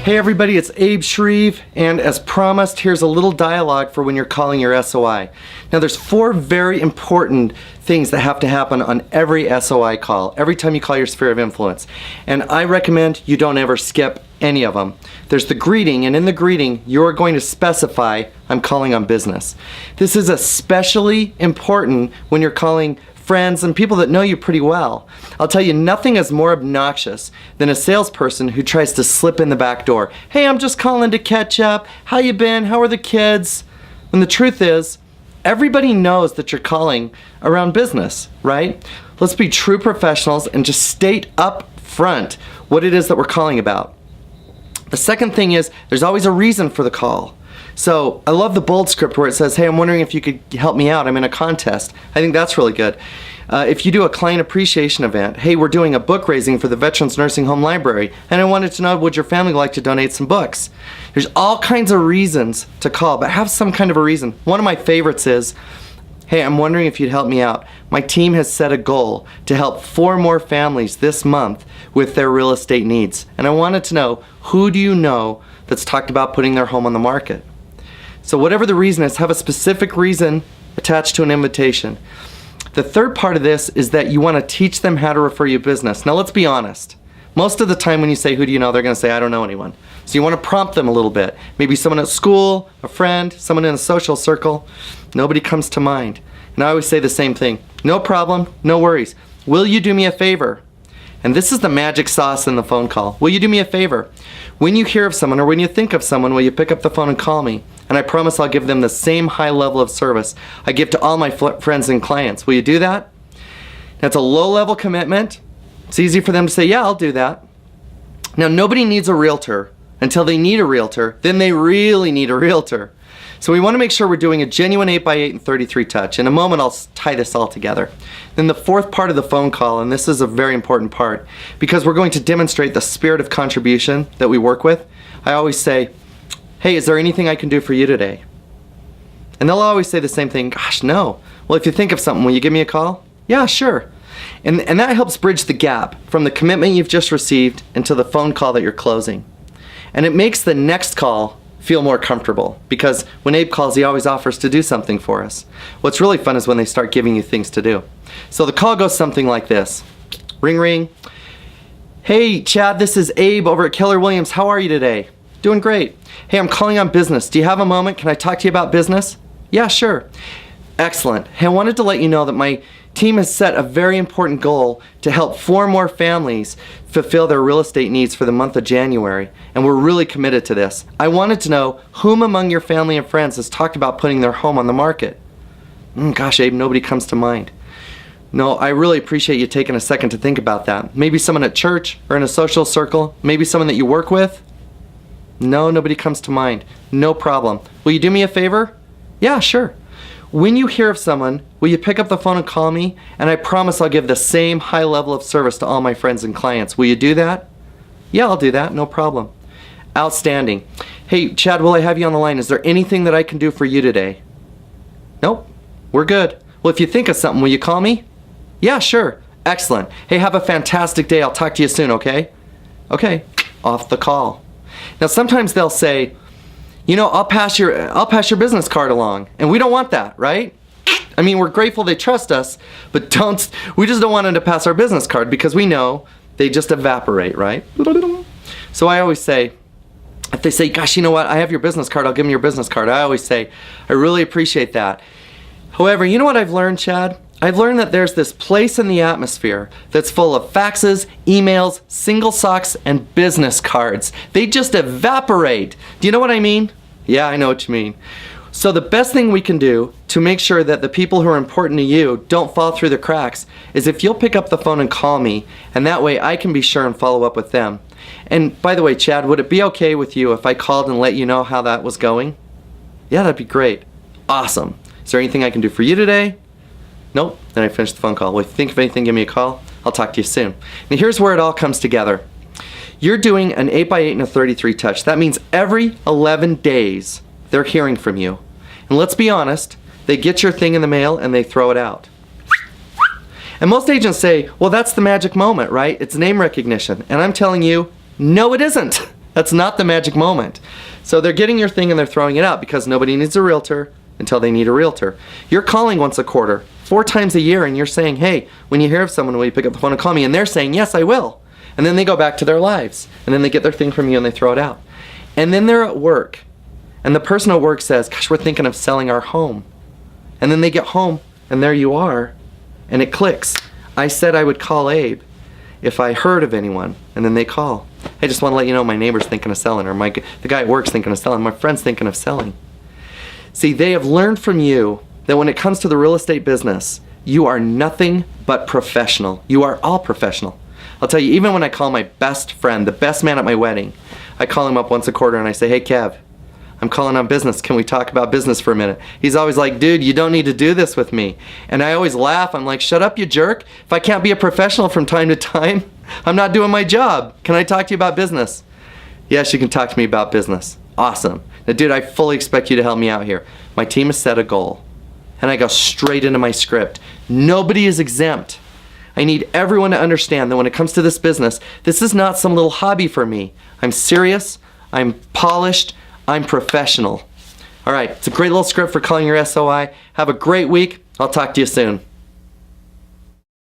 Hey everybody, it's Abe Shreve, and as promised, here's a little dialogue for when you're calling your SOI. Now there's 4 very important things that have to happen on every SOI call, every time you call your sphere of influence. And I recommend you don't ever skip any of them. There's the greeting, and in the greeting, you're going to specify, I'm calling on business. This is especially important when you're calling friends and people that know you pretty well. I'll tell you, nothing is more obnoxious than a salesperson who tries to slip in the back door. Hey, I'm just calling to catch up. How you been? How are the kids? And the truth is, everybody knows that you're calling around business, right? Let's be true professionals and just state up front what it is that we're calling about. The second thing is, there's always a reason for the call. So I love the bold script where it says, hey, I'm wondering if you could help me out. I'm in a contest. I think that's really good. If you do a client appreciation event, hey, we're doing a book raising for the Veterans Nursing Home Library, and I wanted to know, would your family like to donate some books? There's all kinds of reasons to call, but have some kind of a reason. One of my favorites is, hey, I'm wondering if you'd help me out. My team has set a goal to help 4 more families this month with their real estate needs. And I wanted to know, who do you know that's talked about putting their home on the market? So whatever the reason is, have a specific reason attached to an invitation. The third part of this is that you want to teach them how to refer you business. Now let's be honest. Most of the time when you say, who do you know, they're going to say, I don't know anyone. So you want to prompt them a little bit. Maybe someone at school, a friend, someone in a social circle. Nobody comes to mind. And I always say the same thing. No problem, no worries. Will you do me a favor? And this is the magic sauce in the phone call. Will you do me a favor? When you hear of someone or when you think of someone, will you pick up the phone and call me? And I promise I'll give them the same high level of service I give to all my friends and clients. Will you do that? That's a low level commitment. It's easy for them to say, yeah, I'll do that. Now, nobody needs a realtor until they need a realtor. Then they really need a realtor. So we want to make sure we're doing a genuine 8x8 and 33 touch. In a moment, I'll tie this all together. Then the fourth part of the phone call, and this is a very important part, because we're going to demonstrate the spirit of contribution that we work with. I always say, hey, is there anything I can do for you today? And they'll always say the same thing, gosh, no. Well, if you think of something, will you give me a call? Yeah, sure. And that helps bridge the gap from the commitment you've just received into the phone call that you're closing. And it makes the next call feel more comfortable, because when Abe calls, he always offers to do something for us. What's really fun is when they start giving you things to do. So the call goes something like this. Ring, ring. Hey, Chad, this is Abe over at Keller Williams. How are you today? Doing great. Hey, I'm calling on business. Do you have a moment? Can I talk to you about business? Yeah, sure. Excellent. Hey, I wanted to let you know that my team has set a very important goal to help 4 more families fulfill their real estate needs for the month of January, and we're really committed to this. I wanted to know whom among your family and friends has talked about putting their home on the market. Gosh, Abe, nobody comes to mind. No, I really appreciate you taking a second to think about that. Maybe someone at church or in a social circle, maybe someone that you work with. No, nobody comes to mind. No problem. Will you do me a favor? Yeah, sure. When you hear of someone, will you pick up the phone and call me? And I promise I'll give the same high level of service to all my friends and clients. Will you do that? Yeah, I'll do that. No problem. Outstanding. Hey, Chad, while I have you on the line, is there anything that I can do for you today? Nope. We're good. Well, if you think of something, will you call me? Yeah, sure. Excellent. Hey, have a fantastic day. I'll talk to you soon, okay? Okay. Off the call. Now, sometimes they'll say, you know, I'll pass your business card along. And we don't want that, right? I mean, we're grateful they trust us, but we just don't want them to pass our business card, because we know they just evaporate, right? So I always say, if they say, gosh, you know what, I have your business card, I'll give them your business card. I always say, I really appreciate that. However, you know what I've learned, Chad? I've learned that there's this place in the atmosphere that's full of faxes, emails, single socks, and business cards. They just evaporate. Do you know what I mean? Yeah, I know what you mean. So the best thing we can do to make sure that the people who are important to you don't fall through the cracks is if you'll pick up the phone and call me, and that way I can be sure and follow up with them. And by the way, Chad, would it be okay with you if I called and let you know how that was going? Yeah, that'd be great. Awesome. Is there anything I can do for you today? Nope. Then I finish the phone call. Well, if you think of anything, give me a call. I'll talk to you soon. Now here's where it all comes together. You're doing an 8x8 and a 33 touch. That means every 11 days they're hearing from you. And let's be honest, they get your thing in the mail and they throw it out. And most agents say, well, that's the magic moment, right? It's name recognition. And I'm telling you, no, it isn't. That's not the magic moment. So they're getting your thing and they're throwing it out because nobody needs a realtor until they need a realtor. You're calling once a quarter, 4 times a year, and you're saying, hey, when you hear of someone, will you pick up the phone and call me? And they're saying, yes, I will. And then they go back to their lives. And then they get their thing from you and they throw it out. And then they're at work. And the person at work says, gosh, we're thinking of selling our home. And then they get home and there you are. And it clicks. I said I would call Abe if I heard of anyone. And then they call. I just want to let you know my neighbor's thinking of selling, or the guy at work's thinking of selling, my friend's thinking of selling. See, they have learned from you that when it comes to the real estate business, you are nothing but professional. You are all professional. I'll tell you, even when I call my best friend, the best man at my wedding, I call him up once a quarter and I say, hey Kev, I'm calling on business. Can we talk about business for a minute? He's always like, dude, you don't need to do this with me. And I always laugh. I'm like, shut up, you jerk. If I can't be a professional from time to time, I'm not doing my job. Can I talk to you about business? Yes, you can talk to me about business. Awesome. Now, dude, I fully expect you to help me out here. My team has set a goal. And I go straight into my script. Nobody is exempt. I need everyone to understand that when it comes to this business, this is not some little hobby for me. I'm serious, I'm polished, I'm professional. All right, it's a great little script for calling your SOI. Have a great week. I'll talk to you soon.